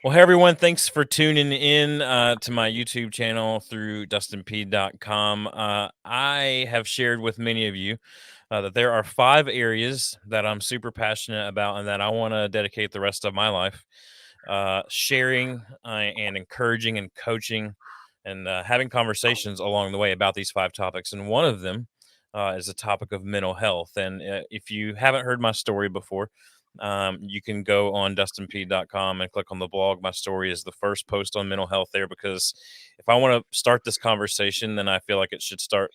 Well, hey everyone, thanks for tuning in to my YouTube channel through dustinp.com. I have shared with many of you that there are 5 areas that I'm super passionate about and that I want to dedicate the rest of my life sharing and encouraging and coaching and having conversations along the way about these 5 topics. And one of them is the topic of mental health. And if you haven't heard my story before, you can go on dustinp.com and click on the blog. My story is the first post on mental health there because if I want to start this conversation, then I feel like it should start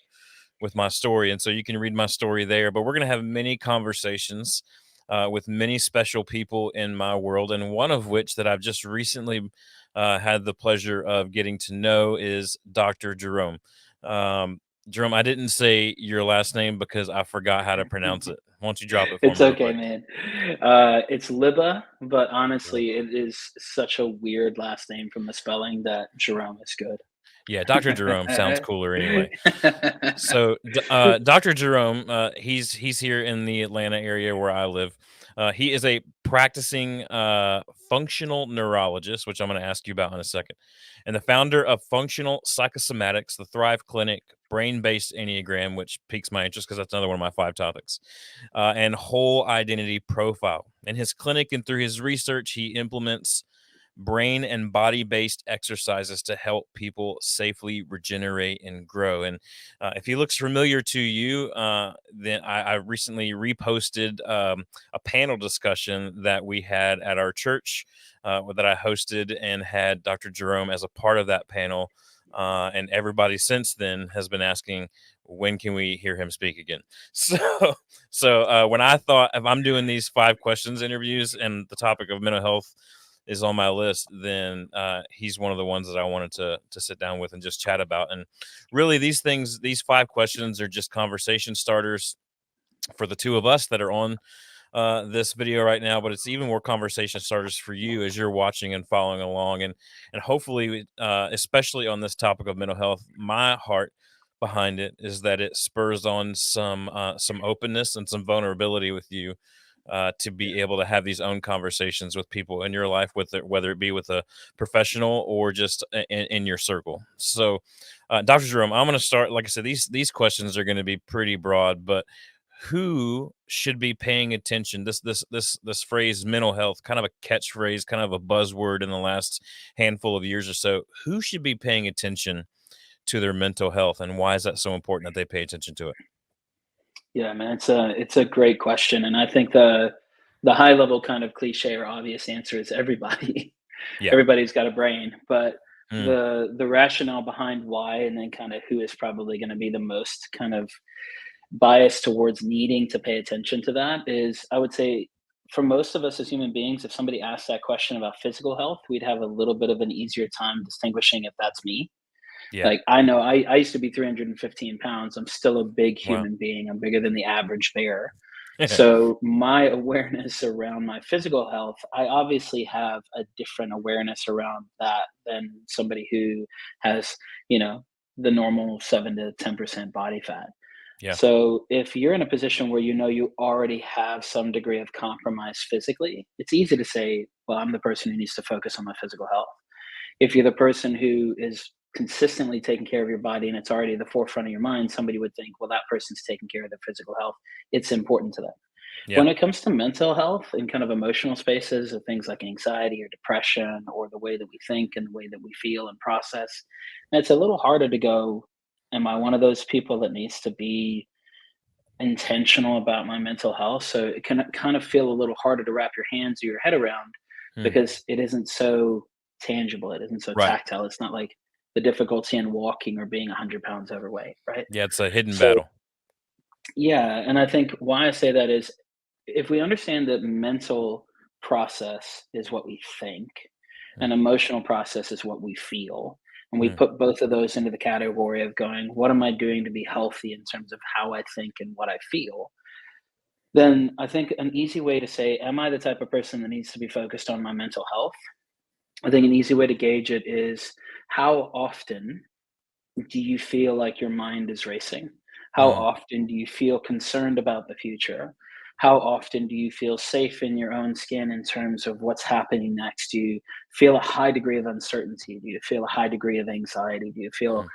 with my story. And so you can read my story there. But we're going to have many conversations with many special people in my world. And one of which that I've just recently had the pleasure of getting to know is Dr. Jerome. Um, Jerome, I didn't say your last name because I forgot how to pronounce it. Why don't you drop it for It's me real okay, quick? man. It's Lubbe, but honestly, it is such a weird last name from the spelling that Jerome is good. Yeah, Dr. Jerome sounds cooler anyway. So, Dr. Jerome, he's here in the Atlanta area where I live. He is a practicing functional neurologist, which I'm going to ask you about in a second, and the founder of Functional Psychosomatics, the Thrive Clinic, brain-based Enneagram, which piques my interest because that's another one of my 5 topics, and whole identity profile. In his clinic and through his research, he implements brain and body based exercises to help people safely regenerate and grow. And if he looks familiar to you, then I recently reposted a panel discussion that we had at our church that I hosted and had Dr. Jerome as a part of that panel. And everybody since then has been asking, when can we hear him speak again? So when I thought if I'm doing these 5 questions interviews and the topic of mental health is on my list, then he's one of the ones that I wanted to sit down with and just chat about. And really, these 5 questions are just conversation starters for the two of us that are on this video right now, but it's even more conversation starters for you as you're watching and following along, and hopefully, especially on this topic of mental health, my heart behind it is that it spurs on some openness and some vulnerability with you to be able to have these own conversations with people in your life, with it, whether it be with a professional or just in your circle. So, Dr. Jerome, I'm going to start. Like I said, these questions are going to be pretty broad, but who should be paying attention? This phrase, mental health, kind of a catchphrase, kind of a buzzword in the last handful of years or so. Who should be paying attention to their mental health, and why is that so important that they pay attention to it? Yeah, man, it's a great question, and I think the high level kind of cliche or obvious answer is everybody. Yeah. Everybody's got a brain, but Mm, the rationale behind why, and then kind of who is probably going to be the most kind of biased towards needing to pay attention to that is, I would say, for most of us as human beings, if somebody asked that question about physical health, we'd have a little bit of an easier time distinguishing if that's me. yeah. Like, I know I used to be 315 pounds. I'm still a big Wow. human being. I'm bigger than the average bear. So my awareness around my physical health, I obviously have a different awareness around that than somebody who has, you know, the normal 7 to 10% body fat. Yeah. So if you're in a position where you know you already have some degree of compromise physically, it's easy to say, well, I'm the person who needs to focus on my physical health. If you're the person who is consistently taking care of your body and it's already at the forefront of your mind, somebody would think, well, that person's taking care of their physical health. It's important to them. Yeah. When it comes to mental health and kind of emotional spaces of things like anxiety or depression or the way that we think and the way that we feel and process, it's a little harder to go, am I one of those people that needs to be intentional about my mental health? So it can kind of feel a little harder to wrap your hands or your head around Mm, because it isn't so tangible. It isn't so right. tactile. It's not like the difficulty in walking or being 100 pounds overweight, right? Yeah, it's a hidden So, battle. yeah. And I think why I say that is if we understand that mental process is what we think Mm, and emotional process is what we feel, and we mm, put both of those into the category of going, what am I doing to be healthy in terms of how I think and what I feel? Then I think an easy way to say, am I the type of person that needs to be focused on my mental health? I think an easy way to gauge it is how often do you feel like your mind is racing? How mm, often do you feel concerned about the future? How often do you feel safe in your own skin in terms of what's happening next? Do you feel a high degree of uncertainty? Do you feel a high degree of anxiety? Do you feel Mm,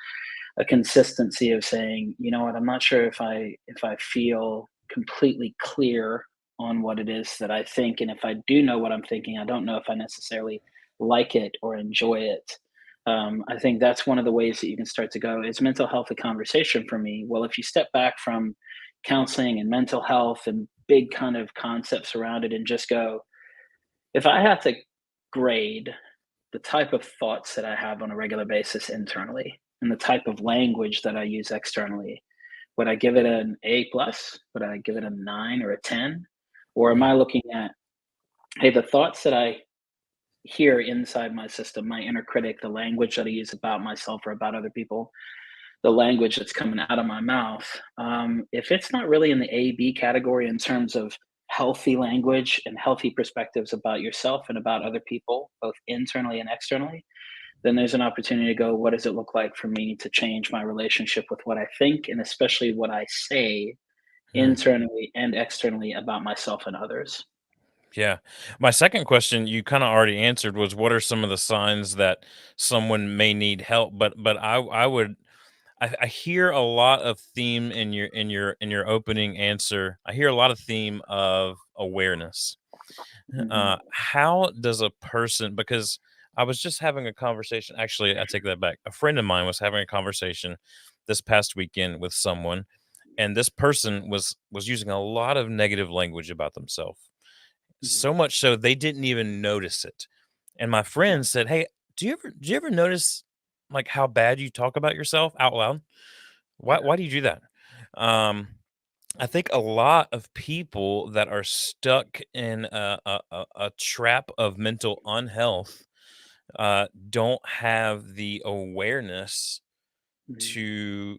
a consistency of saying, you know what, I'm not sure if I feel completely clear on what it is that I think, and if I do know what I'm thinking, I don't know if I necessarily like it or enjoy it. I think that's one of the ways that you can start to go. Is mental health a conversation for me? Well, if you step back from counseling and mental health and big kind of concepts around it and just go, if I had to grade the type of thoughts that I have on a regular basis internally and the type of language that I use externally, would I give it an A plus? Would I give it a 9 or a 10? Or am mm, I looking at, hey, the thoughts that I hear inside my system, my inner critic, the language that I use about myself or about other people, the language that's coming out of my mouth, if it's not really in the A B category in terms of healthy language and healthy perspectives about yourself and about other people, both internally and externally, then there's an opportunity to go, what does it look like for me to change my relationship with what I think and especially what I say mm. internally and externally about myself and others? Yeah. My second question you kind of already answered was what are some of the signs that someone may need help? But I would I hear a lot of theme in your opening answer. I hear a lot of theme of awareness. Hmm. How does a person, because I was just having a conversation, actually, I take that back. A friend of mine was having a conversation this past weekend with someone, and this person was using a lot of negative language about themselves. Hmm. So much so they didn't even notice it. And my Yeah. friend said, "Hey, do you ever notice like how bad you talk about yourself out loud? Yeah. Why do you do that?" Um I think a lot of people that are stuck in a trap of mental unhealth don't have the awareness Hmm. to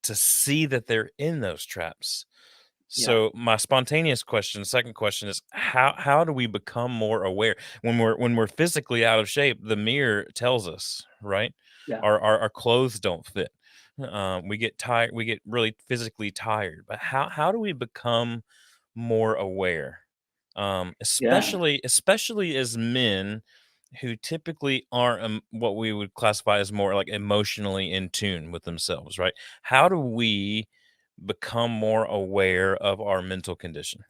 see that they're in those traps. Yeah. So my spontaneous question, second question is how do we become more aware when we're physically out of shape? The mirror tells us, right? Yeah. Our clothes don't fit. We get tired. We get really physically tired. But how do we become more aware? Yeah. Especially as men who typically aren't what we would classify as more like emotionally in tune with themselves, right? How do we become more aware of our mental condition?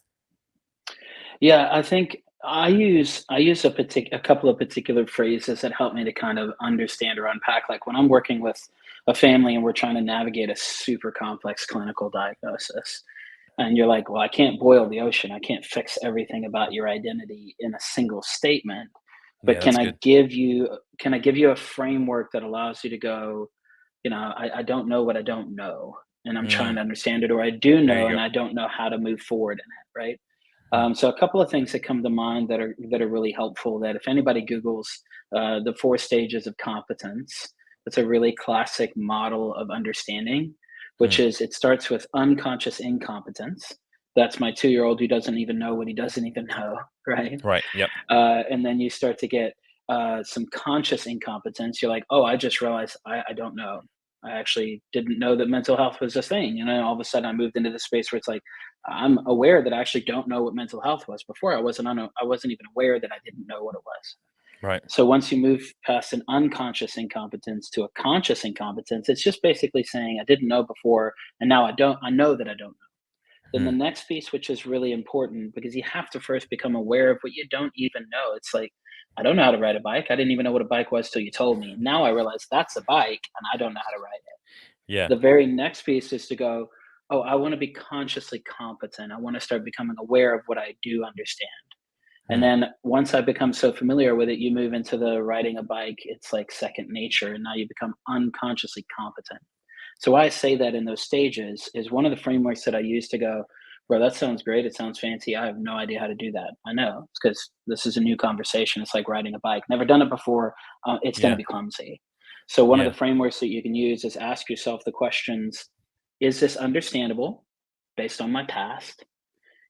Yeah, I think I use a couple of particular phrases that help me to kind of understand or unpack. Like when I'm working with a family and we're trying to navigate a super complex clinical diagnosis, and you're like, well, I can't boil the ocean. I can't fix everything about your identity in a single statement. But Yeah, that's good. can I give you a framework that allows you to go, I don't know what I don't know, and I'm trying Mm, to understand it, or I do there know you and go. I don't know how to move forward in it, right? Mm, So a couple of things that come to mind that are really helpful. That if anybody Googles the 4 stages of competence, it's a really classic model of understanding, which mm. is it starts with unconscious incompetence. That's my 2-year-old who doesn't even know what he doesn't even know, right? Right. Yep. And then you start to get some conscious incompetence. You're like, oh, I just realized I don't know. I actually didn't know that mental health was a thing. All of a sudden I moved into the space where it's like I'm aware that I actually don't know what mental health was. Before I wasn't even aware that I didn't know what it was. Right. So once you move past an unconscious incompetence to a conscious incompetence, it's just basically saying I didn't know before, and now I don't. I know that I don't. Then the Mm, next piece, which is really important, because you have to first become aware of what you don't even know. It's like, I don't know how to ride a bike. I didn't even know what a bike was till you told me. Now I realize that's a bike and I don't know how to ride it. yeah. The very next piece is to go, oh, I want to be consciously competent. I want to start becoming aware of what I do understand. And Mm, then once I become so familiar with it, you move into the riding a bike. It's like second nature. And now you become unconsciously competent. So why I say that in those stages is one of the frameworks that I use to go, bro, that sounds great. It sounds fancy. I have no idea how to do that. I know it's because this is a new conversation. It's like riding a bike. Never done it before. It's going to yeah. be clumsy. So one of the Yeah. frameworks that you can use is ask yourself the questions: is this understandable based on my past?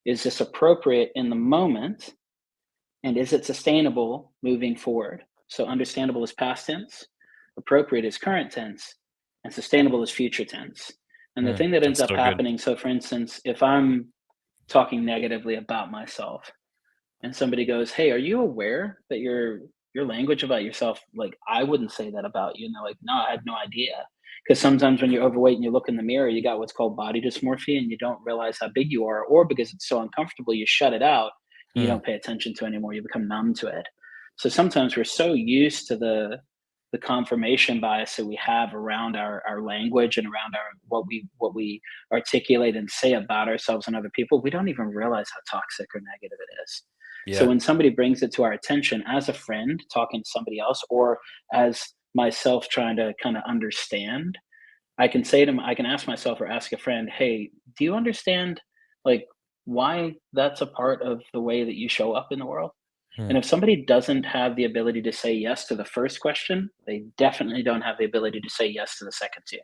Is this appropriate in the moment? And is it sustainable moving forward? So understandable is past tense, appropriate is current tense, and sustainable is future tense. And the Mm, thing that ends that's up so good. happening, so for instance, if I'm talking negatively about myself, and somebody goes, "Hey, are you aware that your language about yourself, like, I wouldn't say that about you." And they're like, "No, I had no idea." Because sometimes when you're overweight and you look in the mirror, you got what's called body dysmorphia, and you don't realize how big you are, or because it's so uncomfortable, you shut it out and you Hmm. don't pay attention to it anymore. You become numb to it. So sometimes we're so used to the confirmation bias that we have around our language and around our what we articulate and say about ourselves and other people, we don't even realize how toxic or negative it is. So Yeah. when somebody brings it to our attention as a friend talking to somebody else, or as myself trying to kind of understand, I can ask myself or ask a friend, "Hey, do you understand, like, why that's a part of the way that you show up in the world?" Hmm. And if somebody doesn't have the ability to say yes to the first question, they definitely don't have the ability to say yes to the second two.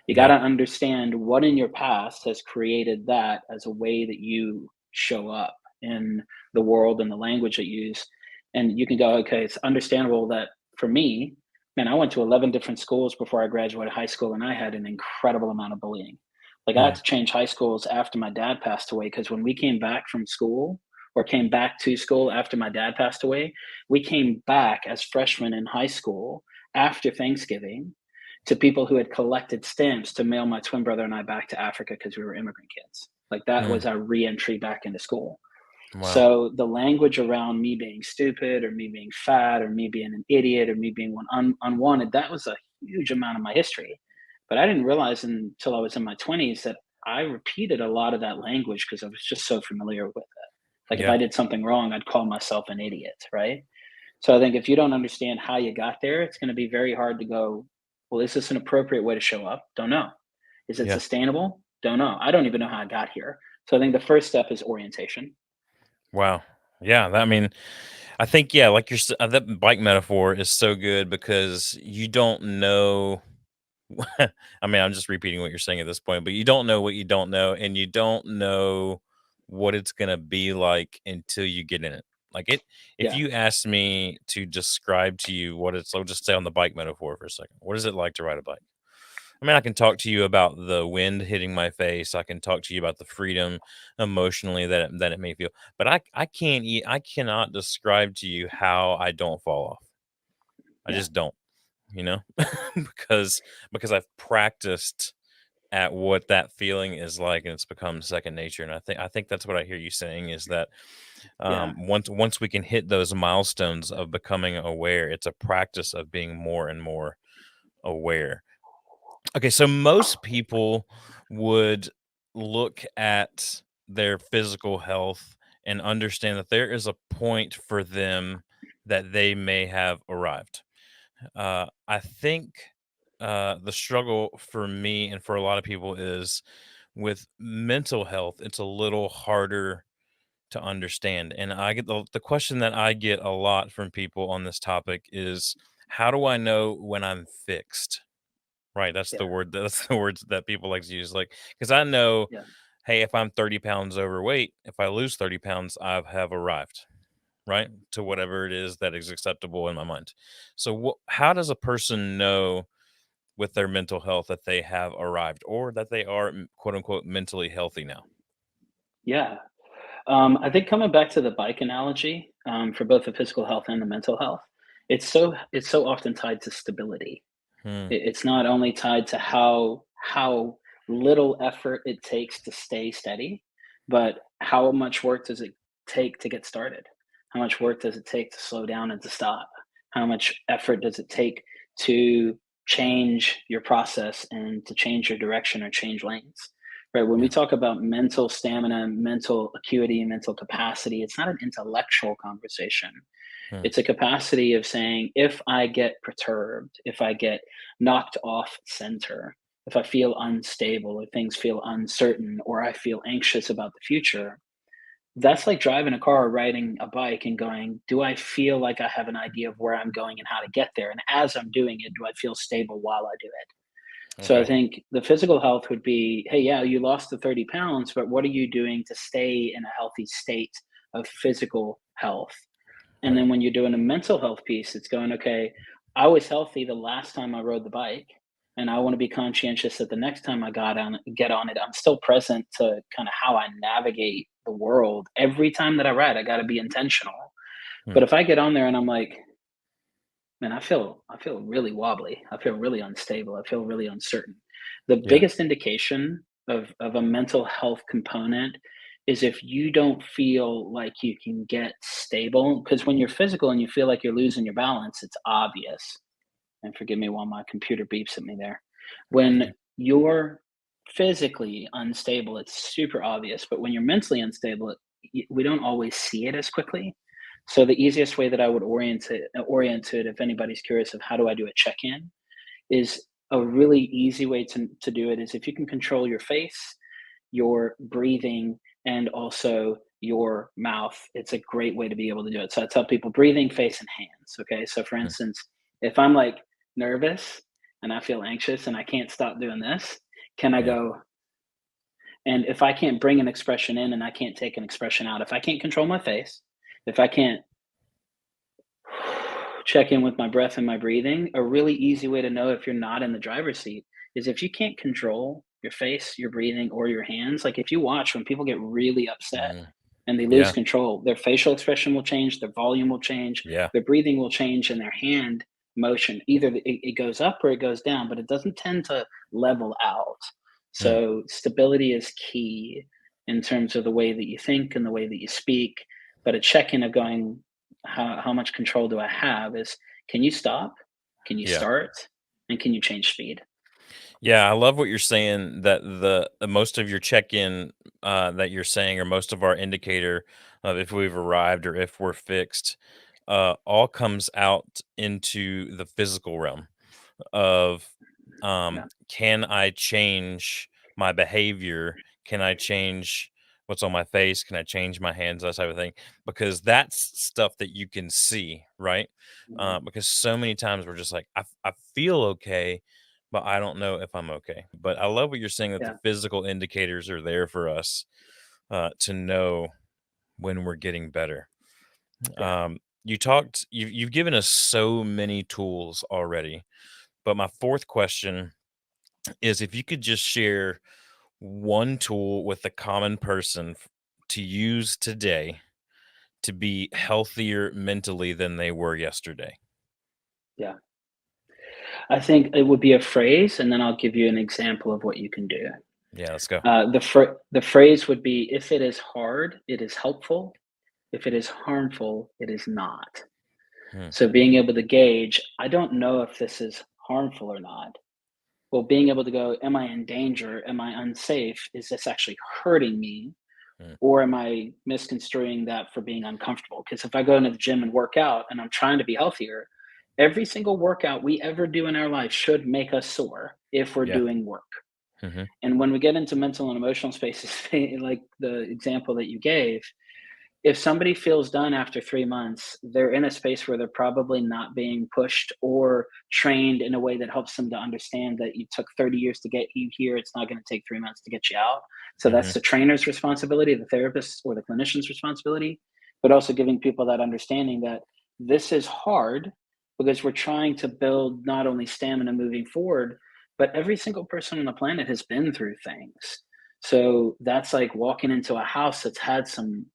You got Yeah. to understand what in your past has created that as a way that you show up in the world and the language that you use. And you can go, okay, it's understandable that for me, man, I went to 11 different schools before I graduated high school, and I had an incredible amount of bullying. Like, I had Hmm. to change high schools after my dad passed away, because when we came back from school, or came back to school after my dad passed away, we came back as freshmen in high school after Thanksgiving to people who had collected stamps to mail my twin brother and I back to Africa because we were immigrant kids. Like, that Hmm. was our re-entry back into school. Wow. So the language around me being stupid, or me being fat, or me being an idiot, or me being unwanted, that was a huge amount of my history. But I didn't realize until I was in my 20s that I repeated a lot of that language because I was just so familiar with it. Like, if Yeah. I did something wrong, I'd call myself an idiot, right? So I think if you don't understand how you got there, it's going to be very hard to go, well, is this an appropriate way to show up? Don't know. Is it Yeah. sustainable? Don't know. I don't even know how I got here. So I think the first step is orientation. Wow. Yeah. I mean, I think, yeah, like that bike metaphor is so good because you don't know. I mean, I'm just repeating what you're saying at this point, but you don't know what you don't know, and you don't know what it's gonna be like until you get in it. Like it, if Yeah. you asked me to describe to you what it's, I'll just stay on the bike metaphor for a second. What is it like to ride a bike? I mean, I can talk to you about the wind hitting my face. I can talk to you about the freedom emotionally that it may feel, but I cannot describe to you how I don't fall off. I Yeah. just don't, you know, because I've practiced at what that feeling is like, and it's become second nature. And I think that's what I hear you saying is that Yeah. once we can hit those milestones of becoming aware, it's a practice of being more and more aware. Okay, so most people would look at their physical health and understand that there is a point for them that they may have arrived. I think the struggle for me and for a lot of people is with mental health. It's a little harder to understand, and I get the question that I get a lot from people on this topic is, how do I know when I'm fixed? Right, that's Yeah. the word. That's the words that people like to use. Like, because I know, Yeah. hey, if I'm 30 pounds overweight, if I lose 30 pounds, I have arrived, right? To whatever it is that is acceptable in my mind. So, how does a person know with their mental health that they have arrived or that they are quote unquote mentally healthy now? Yeah. I think coming back to the bike analogy, for both the physical health and the mental health, it's so often tied to stability. Hmm. It's not only tied to how little effort it takes to stay steady, but how much work does it take to get started? How much work does it take to slow down and to stop? How much effort does it take to change your process and to change your direction or change lanes? Right. When we Yeah. talk about mental stamina, mental acuity, mental capacity, it's not an intellectual conversation. Hmm. It's a capacity of saying, if I get perturbed, if I get knocked off center, if I feel unstable or things feel uncertain or I feel anxious about the future, that's like driving a car or riding a bike and going, do I feel like I have an idea of where I'm going and how to get there? And as I'm doing it, do I feel stable while I do it? So I Okay. think the physical health would be, hey, yeah, you lost the 30 pounds, but what are you doing to stay in a healthy state of physical health? And Right. then when you're doing a mental health piece, it's going, okay, I was healthy the last time I rode the bike, and I want to be conscientious that the next time I get on it, I'm still present to kind of how I navigate the world. Every time that I write, I got to be intentional. Hmm. But if I get on there and I'm like, man, I feel really wobbly. I feel really unstable. I feel really uncertain. The Yeah. biggest indication of a mental health component is if you don't feel like you can get stable. Because when you're physical and you feel like you're losing your balance, it's obvious. And forgive me while my computer beeps at me there. When you're physically unstable, it's super obvious. But when you're mentally unstable, we don't always see it as quickly. So the easiest way that I would orient to it, if anybody's curious of how do I do a check-in, is a really easy way to do it is if you can control your face, your breathing, and also your mouth. It's a great way to be able to do it. So I tell people breathing, face, and hands. Okay. So for Hmm. instance, if I'm like nervous and I feel anxious and I can't stop doing this, can I Yeah. go? And if I can't bring an expression in and I can't take an expression out, if I can't control my face, if I can't check in with my breath and my breathing, a really easy way to know if you're not in the driver's seat is if you can't control your face, your breathing, or your hands. Like if you watch when people get really upset Mm. and they lose Yeah. control, their facial expression will change, their volume will change, Yeah. their breathing will change, and their hand motion either it goes up or it goes down, but it doesn't tend to level out. Mm. So stability is key in terms of the way that you think and the way that you speak. But a check-in of going, how much control do I have is, can you stop? Can you Yeah. start? And can you change speed? Yeah, I love what you're saying that the most of your check-in that you're saying or most of our indicator of if we've arrived or if we're fixed all comes out into the physical realm of Yeah. can I change my behavior? Can I change what's on my face? Can I change my hands? That type of thing. Because that's stuff that you can see, right? Mhm. Because so many times we're just like, I feel okay, but I don't know if I'm okay. But I love what you're saying that the Yeah. physical indicators are there for us to know when we're getting better. Yeah. You've given us so many tools already, but my fourth question is if you could just share one tool with the common person to use today to be healthier mentally than they were yesterday. Yeah. I think it would be a phrase, and then I'll give you an example of what you can do. Yeah, let's go. The phrase would be, if it is hard, it is helpful. If it is harmful, it is not. Hmm. So being able to gauge, I don't know if this is harmful or not. Well, being able to go, am I in danger? Am I unsafe? Is this actually hurting me? Hmm. Or am I misconstruing that for being uncomfortable? Because if I go into the gym and work out and I'm trying to be healthier, every single workout we ever do in our life should make us sore if we're Yeah. doing work. Hmm. And when we get into mental and emotional spaces, like the example that you gave, if somebody feels done after 3 months, they're in a space where they're probably not being pushed or trained in a way that helps them to understand that you took 30 years to get you here. It's not going to take 3 months to get you out. So Hmm. that's the trainer's responsibility, the therapist's or the clinician's responsibility, but also giving people that understanding that this is hard because we're trying to build not only stamina moving forward, but every single person on the planet has been through things. So that's like walking into a house that's had some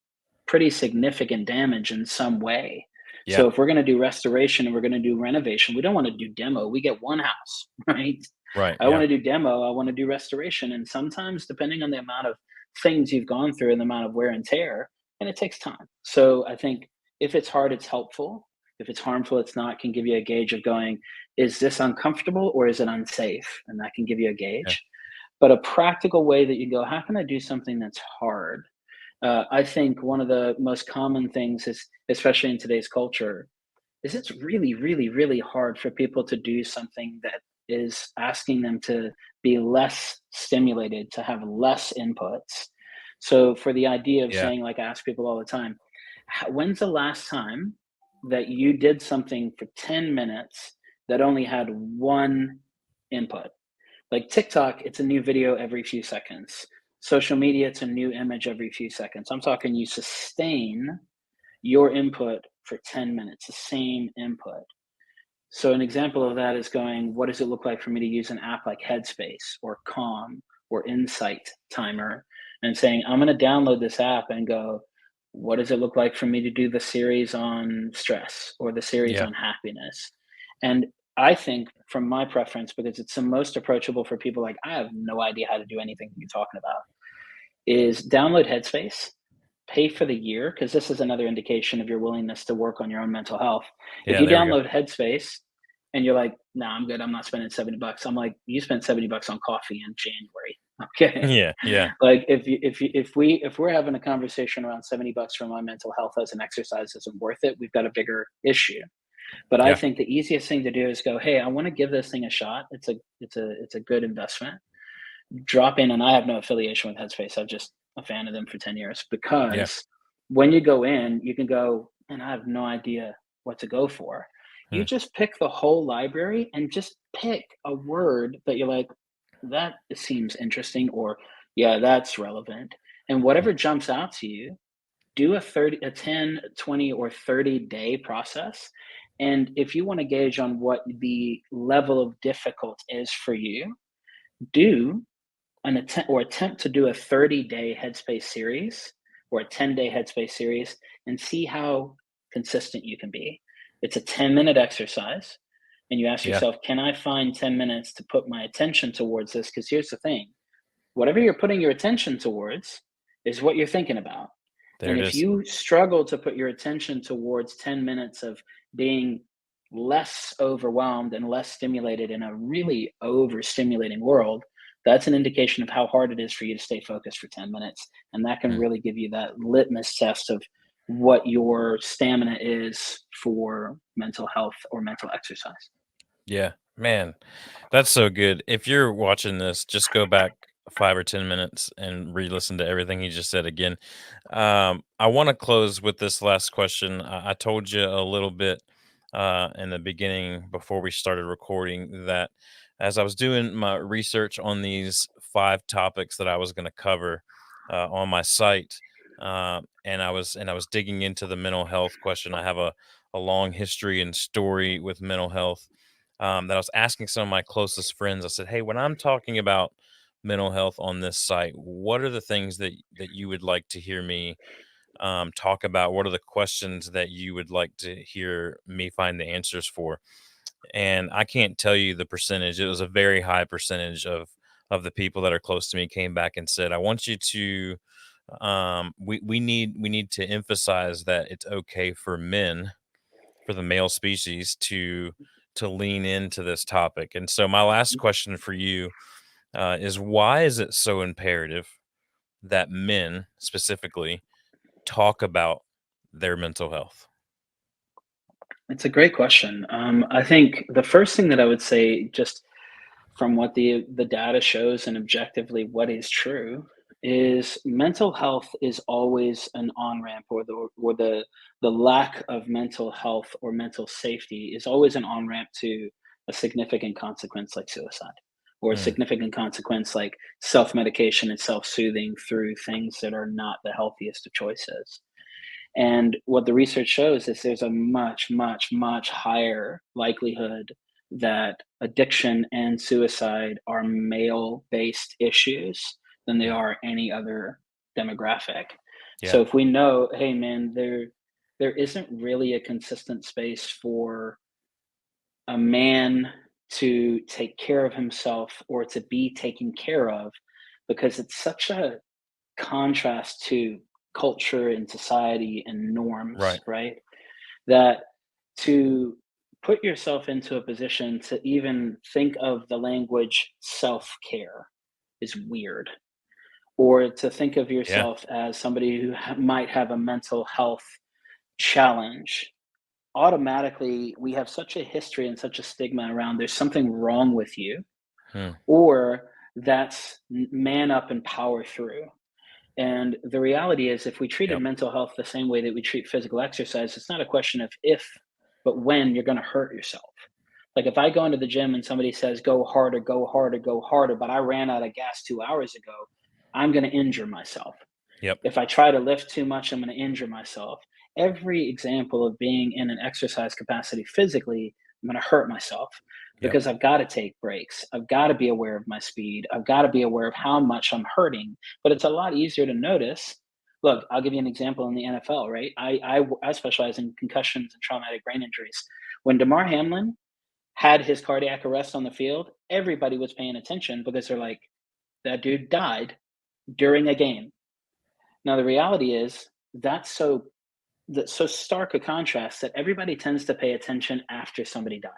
pretty significant damage in some way. Yeah. So if we're going to do restoration and we're going to do renovation, we don't want to do demo. We get one house, right? Right. I want Yeah. to do demo. I want to do restoration. And sometimes, depending on the amount of things you've gone through and the amount of wear and tear, and it takes time. So I think if it's hard, it's helpful. If it's harmful, it's not, can give you a gauge of going, is this uncomfortable or is it unsafe? And that can give you a Yeah. gauge. But a practical way that you go, how can I do something that's hard? I think one of the most common things is, especially in today's culture, is it's really, really, really hard for people to do something that is asking them to be less stimulated, to have less inputs. So, for the idea of Yeah. saying, like I ask people all the time, when's the last time that you did something for 10 minutes that only had one input? Like TikTok, it's a new video every few seconds. Social media, it's a new image every few seconds. I'm talking you sustain your input for 10 minutes, the same input. So an example of that is going, what does it look like for me to use an app like Headspace or Calm or Insight Timer? and saying, I'm going to download this app and go, what does it look like for me to do the series on stress or the series Yeah. on happiness? And I think, from my preference, because it's the most approachable for people like, I have no idea how to do anything you're talking about, is download Headspace, pay for the year, because this is another indication of your willingness to work on your own mental health. If Yeah. you There we go. download Headspace and you're like, nah, I'm good, I'm not spending $70. I'm like, you spent $70 on coffee in January. Okay. Yeah. Yeah. Like if we're having a conversation around $70 for my mental health as an exercise isn't worth it, we've got a bigger issue. But I Yeah. think the easiest thing to do is go, hey, I want to give this thing a shot. It's a good investment. Drop in, and I have no affiliation with Headspace. I'm just a fan of them for 10 years, Yeah. because when you go in, you can go, and I have no idea what to go for. You Hmm. just pick the whole library and just pick a word that you're like, that seems interesting, or yeah, that's relevant. And whatever jumps out to you, do a 10, 20, or 30-day process. And if you want to gauge on what the level of difficult is for you, do attempt to do a 30-day Headspace series or a 10-day Headspace series and see how consistent you can be. It's a 10-minute exercise, and you ask Yeah. yourself, can I find 10 minutes to put my attention towards this? Because here's the thing, whatever you're putting your attention towards is what you're thinking about. There And it if is. you struggle to put your attention towards 10 minutes of being less overwhelmed and less stimulated in a really overstimulating world, that's an indication of how hard it is for you to stay focused for 10 minutes. And that can Hmm. really give you that litmus test of what your stamina is for mental health or mental exercise. Yeah. Man, that's so good. If you're watching this, just go back 5 or 10 minutes and re-listen to everything he just said again. I want to close with this last question. I told you a little bit in the beginning before we started recording that as I was doing my research on these 5 topics that I was going to cover on my site, and I was digging into the mental health question. I have a long history and story with mental health that I was asking some of my closest friends. I said, "Hey, when I'm talking about mental health on this site, what are the things that you would like to hear me talk about? What are the questions that you would like to hear me find the answers for?" And I can't tell you the percentage. It was a very high percentage of the people that are close to me came back and said, "I want you to." We need to emphasize that it's okay for men, for the male species, to lean into this topic. And so my last question for you is, why is it so imperative that men specifically talk about their mental health? It's a great question. I think the first thing that I would say, just from what the data shows and objectively what is true, is mental health is always an on ramp, or the lack of mental health or mental safety is always an on ramp to a significant consequence like suicide, or a Mm, significant consequence like self medication and self soothing through things that are not the healthiest of choices. And what the research shows is there's a much, much, much higher likelihood that addiction and suicide are male based issues than they mm, are any other demographic. yeah, So if we know, hey man, there isn't really a consistent space for a man to take care of himself or to be taken care of, because it's such a contrast to culture and society and norms, right. right? That to put yourself into a position to even think of the language self care is weird. Or to think of Yeah, yourself as somebody who might have a mental health challenge, automatically we have such a history and such a stigma around there's something wrong with you, mm, or that's man up and power through. And the reality is, if we treated yep, mental health the same way that we treat physical exercise, it's not a question of if, but when you're going to hurt yourself. Like if I go into the gym and somebody says, go harder, go harder, go harder, but I ran out of gas 2 hours ago, I'm going to injure myself. yep, If I try to lift too much, I'm going to injure myself. Every example of being in an exercise capacity physically, I'm going to hurt myself. Yep. because I've got to take breaks. I've got to be aware of my speed. I've got to be aware of how much I'm hurting. But it's a lot easier to notice. Look, I'll give you an example in the NFL, right? I specialize in concussions and traumatic brain injuries. When Damar Hamlin had his cardiac arrest on the field, everybody was paying attention because they're like, that dude died during a game. Now the reality is that's so stark a contrast that everybody tends to pay attention after somebody died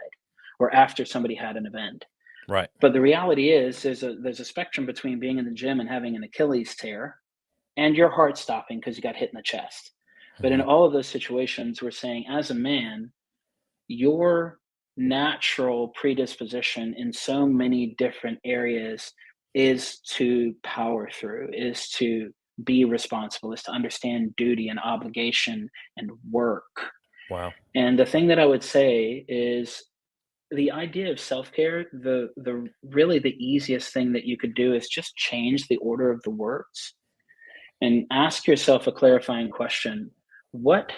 or after somebody had an event. Right. But the reality is there's a spectrum between being in the gym and having an Achilles tear and your heart stopping because you got hit in the chest. But in Mhm. all of those situations, we're saying as a man, your natural predisposition in so many different areas is to power through, is to be responsible, is to understand duty and obligation and work. Wow. And the thing that I would say is the idea of self-care, the really the easiest thing that you could do is just change the order of the words and ask yourself a clarifying question. What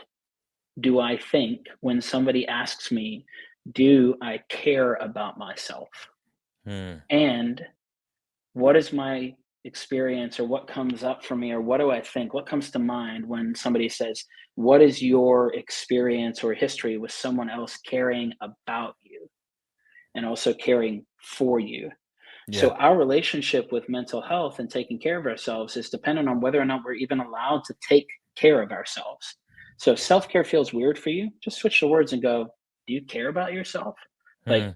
do I think when somebody asks me, do I care about myself? Hmm. And what is my experience or what comes up for me or what do I think? What comes to mind when somebody says, what is your experience or history with someone else caring about you and also caring for you? Yeah. So our relationship with mental health and taking care of ourselves is dependent on whether or not we're even allowed to take care of ourselves. So if self-care feels weird for you, just switch the words and go, do you care about yourself? Like, Hmm.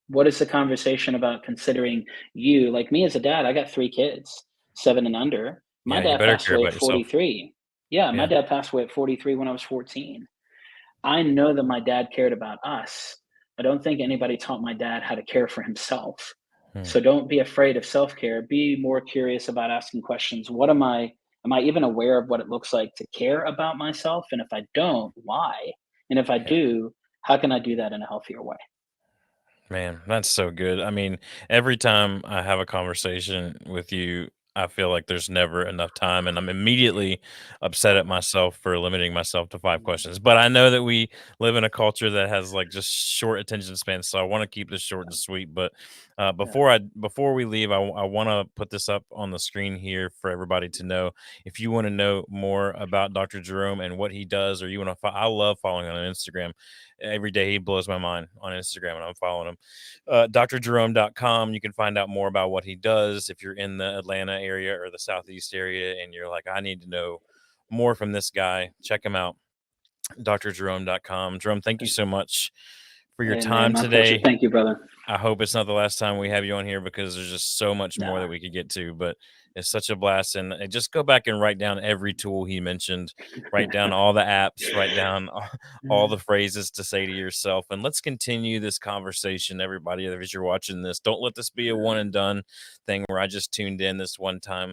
what is the conversation about considering you? Like me as a dad, I got 3 kids, 7 and under. My Yeah. You dad better passed care away about at yourself. 43. Yeah, my Yeah. dad passed away at 43 when I was 14. I know that my dad cared about us. I don't think anybody taught my dad how to care for himself. Hmm. So don't be afraid of self-care. Be more curious about asking questions. Am I even aware of what it looks like to care about myself? And if I don't, why? And if I Yeah. do, how can I do that in a healthier way? Man, that's so good. I mean, every time I have a conversation with you, I feel like there's never enough time, and I'm immediately upset at myself for limiting myself to 5 questions. But I know that we live in a culture that has like just short attention spans, so I want to keep this short and sweet. But Yeah. before we leave, I want to put this up on the screen here for everybody to know. If you want to know more about Dr. Jerome and what he does, or you want to, I love following on Instagram. Every day he blows my mind on Instagram, and I'm following him. drjerome.com. You can find out more about what he does if you're in the Atlanta area or the Southeast area and you're like, I need to know more from this guy. Check him out, drjerome.com. Jerome, thank you so much for your Hey man, time my pleasure. today. Thank you, brother. I hope it's not the last time we have you on here because there's just so much more Nah. that we could get to, but it's such a blast. And just go back and write down every tool he mentioned, write down all the apps, write down all the phrases to say to yourself. And let's continue this conversation, everybody, as you're watching this. Don't let this be a one and done thing where I just tuned in this one time.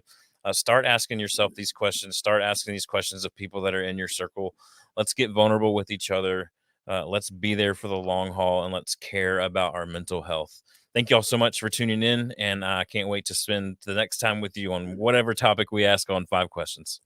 Start asking yourself these questions, start asking these questions of people that are in your circle. Let's get vulnerable with each other. Let's be there for the long haul and let's care about our mental health. Thank you all so much for tuning in, and I can't wait to spend the next time with you on whatever topic we ask on 5 questions.